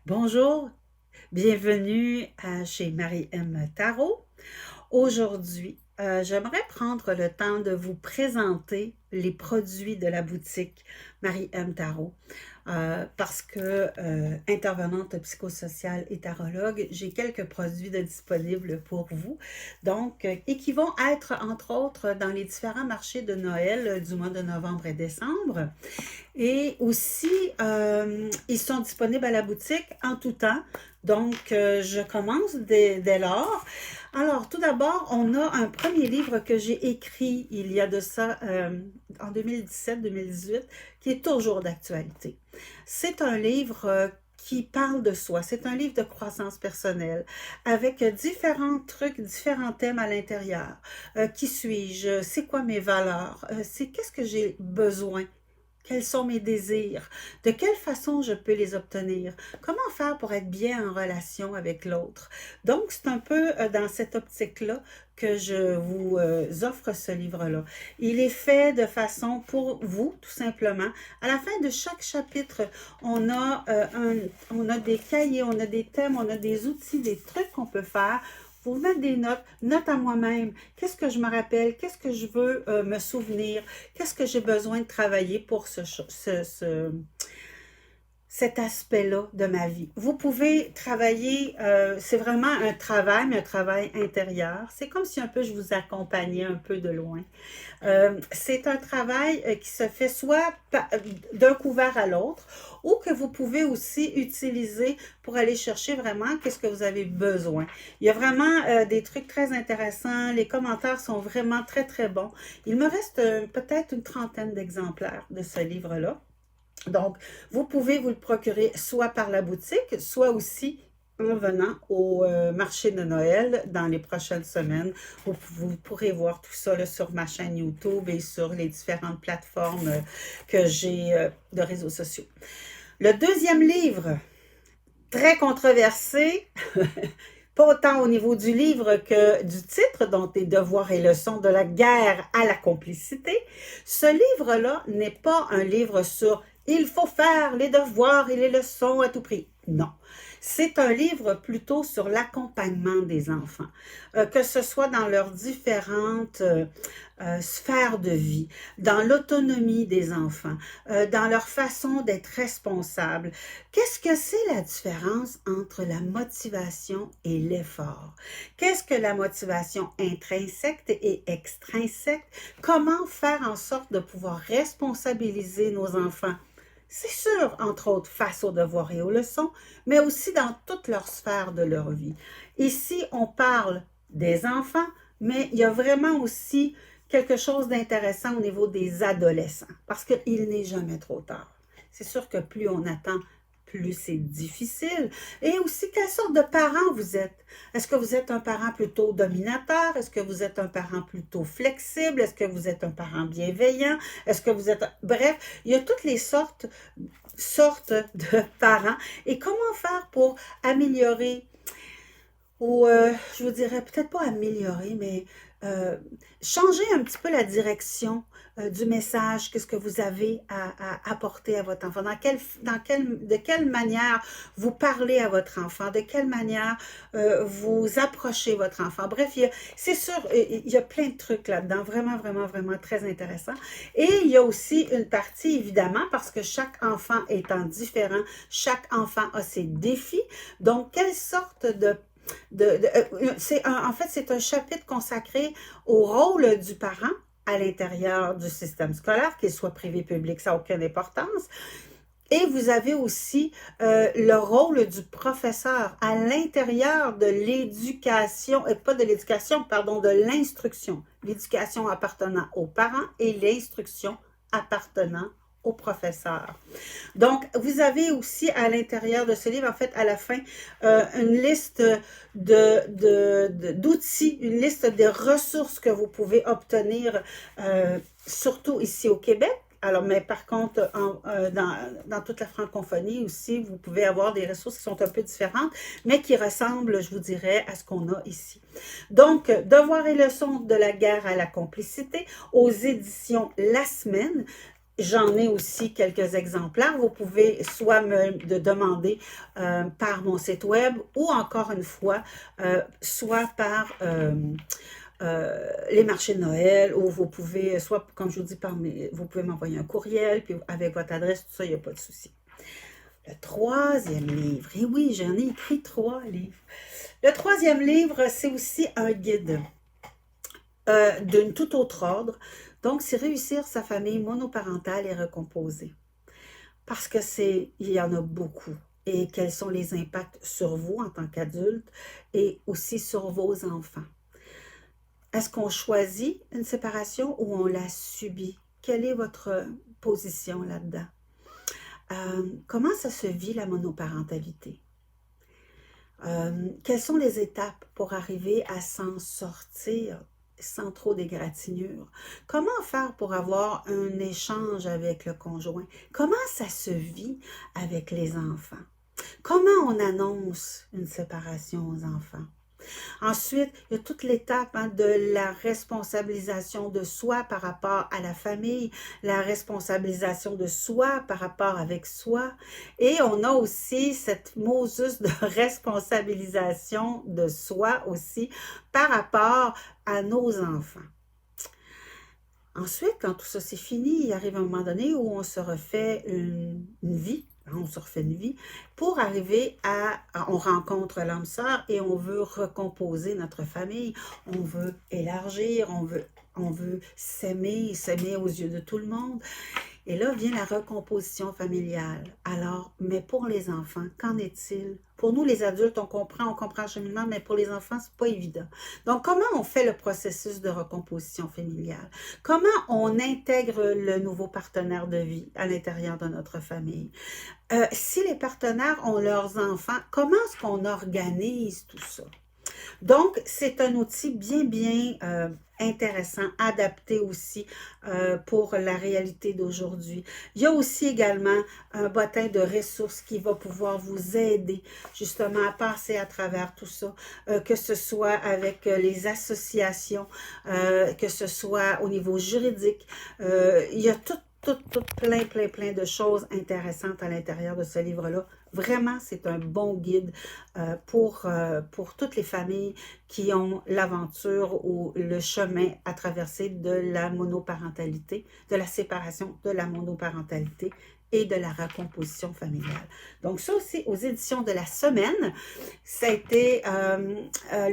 Bonjour, bienvenue chez Marie-M Tarot. Aujourd'hui, j'aimerais prendre le temps de vous présenter les produits de la boutique Marie-M Tarot. Parce que, intervenante psychosociale et tarologue, j'ai quelques produits de disponibles pour vous. Donc, et qui vont être, entre autres, dans les différents marchés de Noël du mois de novembre et décembre. Et aussi, ils sont disponibles à la boutique en tout temps. Donc, je commence dès lors. Alors, tout d'abord, on a un premier livre que j'ai écrit il y a de ça en 2017-2018, qui est toujours d'actualité. C'est un livre qui parle de soi. C'est un livre de croissance personnelle avec différents trucs, différents thèmes à l'intérieur. Qui suis-je? C'est quoi mes valeurs? C'est qu'est-ce que j'ai besoin? Quels sont mes désirs? De quelle façon je peux les obtenir? Comment faire pour être bien en relation avec l'autre? Donc, c'est un peu dans cette optique-là que je vous offre ce livre-là. Il est fait de façon pour vous, tout simplement. À la fin de chaque chapitre, on a des cahiers, on a des thèmes, on a des outils, des trucs qu'on peut faire pour mettre des notes à moi-même. Qu'est-ce que je me rappelle? Qu'est-ce que je veux me souvenir? Qu'est-ce que j'ai besoin de travailler pour cet aspect-là de ma vie? Vous pouvez travailler, c'est vraiment un travail, mais un travail intérieur. C'est comme si un peu je vous accompagnais un peu de loin. C'est un travail qui se fait soit d'un couvert à l'autre ou que vous pouvez aussi utiliser pour aller chercher vraiment qu'est-ce que vous avez besoin. Il y a vraiment des trucs très intéressants. Les commentaires sont vraiment très, très bons. Il me reste peut-être une trentaine d'exemplaires de ce livre-là. Donc, vous pouvez vous le procurer soit par la boutique, soit aussi en venant au marché de Noël dans les prochaines semaines. Vous pourrez voir tout ça là, sur ma chaîne YouTube et sur les différentes plateformes que j'ai de réseaux sociaux. Le deuxième livre, très controversé, pas autant au niveau du livre que du titre, dont tes devoirs et leçons de la guerre à la complicité. Ce livre-là n'est pas un livre sur il faut faire les devoirs et les leçons à tout prix. Non. C'est un livre plutôt sur l'accompagnement des enfants, que ce soit dans leurs différentes sphères de vie, dans l'autonomie des enfants, dans leur façon d'être responsables. Qu'est-ce que c'est la différence entre la motivation et l'effort? Qu'est-ce que la motivation intrinsèque et extrinsèque? Comment faire en sorte de pouvoir responsabiliser nos enfants? C'est sûr, entre autres, face aux devoirs et aux leçons, mais aussi dans toutes leurs sphères de leur vie. Ici, on parle des enfants, mais il y a vraiment aussi quelque chose d'intéressant au niveau des adolescents, parce qu'il n'est jamais trop tard. C'est sûr que plus on attend, plus c'est difficile. Et aussi, quelle sorte de parent vous êtes? Est-ce que vous êtes un parent plutôt dominateur? Est-ce que vous êtes un parent plutôt flexible? Est-ce que vous êtes un parent bienveillant? Est-ce que vous êtes... Bref, il y a toutes les sortes de parents. Et comment faire pour améliorer ou je vous dirais peut-être pas améliorer, mais euh, changer un petit peu la direction du message, qu'est-ce que vous avez à apporter à votre enfant, de quelle manière vous parlez à votre enfant, de quelle manière vous approchez votre enfant. Bref, c'est sûr, il y a plein de trucs là-dedans, vraiment, vraiment, vraiment très intéressant. Et il y a aussi une partie, évidemment, parce que chaque enfant étant différent, chaque enfant a ses défis. Donc, quelle sorte en fait, c'est un chapitre consacré au rôle du parent à l'intérieur du système scolaire, qu'il soit privé, public, ça n'a aucune importance. Et vous avez aussi le rôle du professeur à l'intérieur de l'éducation, pas de l'éducation, pardon, de l'instruction. L'éducation appartenant aux parents et l'instruction appartenant aux professeurs. Donc, vous avez aussi à l'intérieur de ce livre, en fait, à la fin, une liste d'outils, une liste des ressources que vous pouvez obtenir, surtout ici au Québec. Alors, mais par contre, dans toute la francophonie aussi, vous pouvez avoir des ressources qui sont un peu différentes, mais qui ressemblent, je vous dirais, à ce qu'on a ici. Donc, Devoirs et leçons de la guerre à la complicité, aux éditions La Semaine. J'en ai aussi quelques exemplaires. Vous pouvez soit me demander par mon site web ou encore une fois, soit par les marchés de Noël, ou vous pouvez, soit comme je vous dis, vous pouvez m'envoyer un courriel, puis avec votre adresse, tout ça, il n'y a pas de souci. Le troisième livre, et oui, j'en ai écrit 3 livres. Le troisième livre, c'est aussi un guide d'une tout autre ordre. Donc, c'est réussir sa famille monoparentale et recomposée. Parce que il y en a beaucoup. Et quels sont les impacts sur vous en tant qu'adulte et aussi sur vos enfants. Est-ce qu'on choisit une séparation ou on la subit? Quelle est votre position là-dedans? Comment ça se vit la monoparentalité? Quelles sont les étapes pour arriver à s'en sortir sans trop d'égratignures? Comment faire pour avoir un échange avec le conjoint? Comment ça se vit avec les enfants? Comment on annonce une séparation aux enfants? Ensuite, il y a toute l'étape de la responsabilisation de soi par rapport à la famille, la responsabilisation de soi par rapport avec soi. Et on a aussi cette mosus de responsabilisation de soi aussi par rapport à nos enfants. Ensuite, quand tout ça c'est fini, il arrive un moment donné où on se refait une vie. On se refait une vie pour arriver on rencontre l'âme sœur et on veut recomposer notre famille, on veut élargir, on veut s'aimer aux yeux de tout le monde. Et là vient la recomposition familiale. Alors, mais pour les enfants, qu'en est-il? Pour nous, les adultes, on comprend le cheminement, mais pour les enfants, c'est pas évident. Donc, comment on fait le processus de recomposition familiale? Comment on intègre le nouveau partenaire de vie à l'intérieur de notre famille? Si les partenaires ont leurs enfants, comment est-ce qu'on organise tout ça? Donc, c'est un outil bien intéressant, adapté aussi pour la réalité d'aujourd'hui. Il y a aussi également un bottin de ressources qui va pouvoir vous aider justement à passer à travers tout ça, que ce soit avec les associations, que ce soit au niveau juridique. Il y a tout plein de choses intéressantes à l'intérieur de ce livre-là. Vraiment, c'est un bon guide pour toutes les familles qui ont l'aventure ou le chemin à traverser de la monoparentalité, de la séparation de la monoparentalité et de la recomposition familiale. Donc ça aussi, aux éditions de la Semaine, ça a été,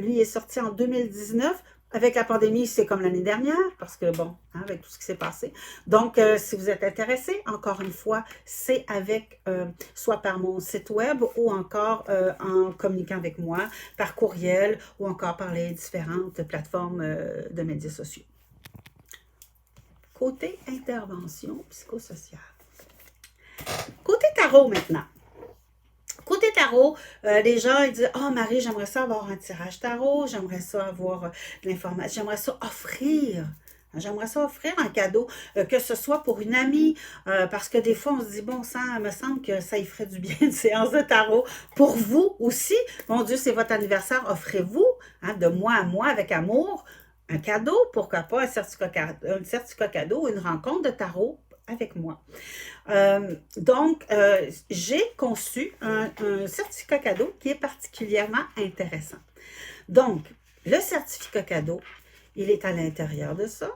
lui est sorti en 2019. Avec la pandémie, c'est comme l'année dernière, parce que bon, avec tout ce qui s'est passé. Donc, si vous êtes intéressé, encore une fois, c'est avec, soit par mon site web ou encore en communiquant avec moi, par courriel ou encore par les différentes plateformes de médias sociaux. Côté intervention psychosociale. Côté tarot maintenant. Côté tarot, les gens ils disent « Ah, Marie, j'aimerais ça avoir un tirage tarot, j'aimerais ça avoir de l'information, j'aimerais ça offrir. » J'aimerais ça offrir un cadeau, que ce soit pour une amie, parce que des fois, on se dit, bon sang, il me semble que ça y ferait du bien une séance de tarot. Pour vous aussi, mon Dieu, c'est votre anniversaire, offrez-vous, de moi à moi, avec amour, un cadeau, pourquoi pas un certificat cadeau, une rencontre de tarot avec moi. Donc, j'ai conçu un certificat cadeau qui est particulièrement intéressant. Donc, le certificat cadeau, il est à l'intérieur de ça.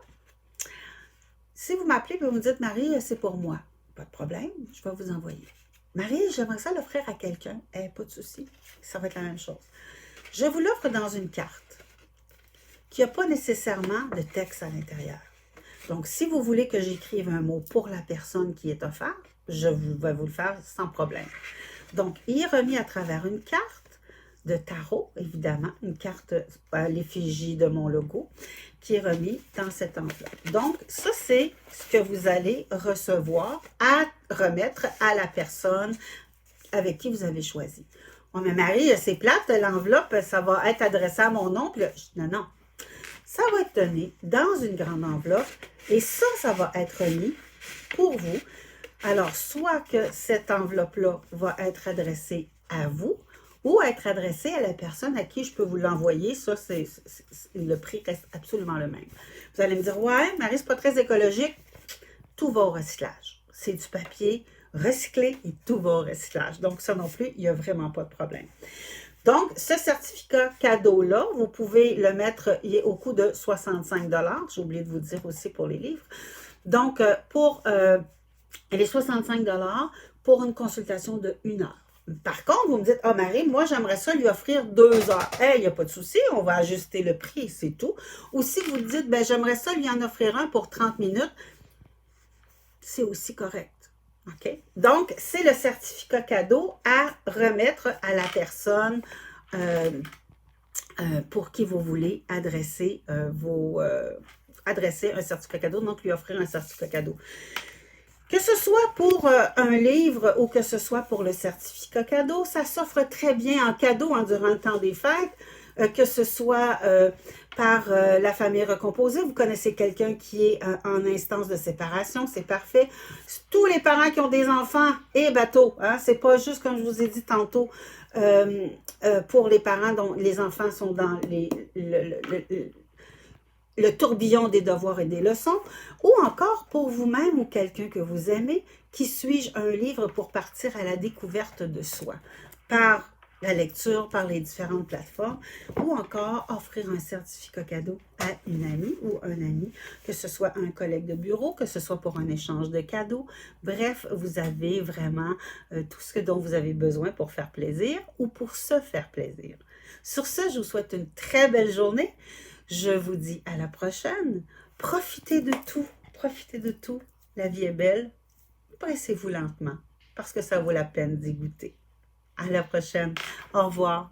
Si vous m'appelez et vous me dites, Marie, c'est pour moi, pas de problème, je vais vous envoyer. Marie, j'aimerais ça l'offrir à quelqu'un. Pas de souci, ça va être la même chose. Je vous l'offre dans une carte qui n'a pas nécessairement de texte à l'intérieur. Donc, si vous voulez que j'écrive un mot pour la personne qui est offerte, je vais vous le faire sans problème. Donc, il est remis à travers une carte de tarot, évidemment, une carte à l'effigie de mon logo, qui est remis dans cette enveloppe. Donc, ça, c'est ce que vous allez recevoir à remettre à la personne avec qui vous avez choisi. Oh, mais Marie, c'est plate, l'enveloppe, ça va être adressé à mon oncle. Non, non. Ça va être donné dans une grande enveloppe et ça va être mis pour vous. Alors, soit que cette enveloppe-là va être adressée à vous ou être adressée à la personne à qui je peux vous l'envoyer. Ça, le prix reste absolument le même. Vous allez me dire, ouais, Marie, c'est pas très écologique. tout va au recyclage. C'est du papier recyclé et tout va au recyclage. Donc, ça non plus, il n'y a vraiment pas de problème. Donc, ce certificat cadeau-là, vous pouvez le mettre, il est au coût de 65 $. J'ai oublié de vous dire aussi pour les livres. Donc, pour les 65 $ pour une consultation de 1 heure. Par contre, vous me dites, ah Marie, moi j'aimerais ça lui offrir 2 heures. Il n'y a pas de souci, on va ajuster le prix, c'est tout. Ou si vous dites, ben j'aimerais ça lui en offrir un pour 30 minutes, c'est aussi correct. OK? Donc, c'est le certificat cadeau à remettre à la personne pour qui vous voulez adresser adresser un certificat cadeau, donc lui offrir un certificat cadeau. Que ce soit pour un livre ou que ce soit pour le certificat cadeau, ça s'offre très bien en cadeau durant le temps des fêtes, que ce soit par la famille recomposée. Vous connaissez quelqu'un qui est en instance de séparation, c'est parfait. Tous les parents qui ont des enfants et bateau, hein, c'est pas juste comme je vous ai dit tantôt, pour les parents dont les enfants sont dans le tourbillon des devoirs et des leçons, ou encore pour vous-même ou quelqu'un que vous aimez, qui suis-je un livre pour partir à la découverte de soi, par la lecture, par les différentes plateformes, ou encore offrir un certificat cadeau à une amie ou un ami, que ce soit un collègue de bureau, que ce soit pour un échange de cadeaux. Bref, vous avez vraiment tout ce dont vous avez besoin pour faire plaisir ou pour se faire plaisir. Sur ce, je vous souhaite une très belle journée. Je vous dis à la prochaine. Profitez de tout. Profitez de tout. La vie est belle. Pressez-vous lentement parce que ça vaut la peine d'y goûter. À la prochaine. Au revoir.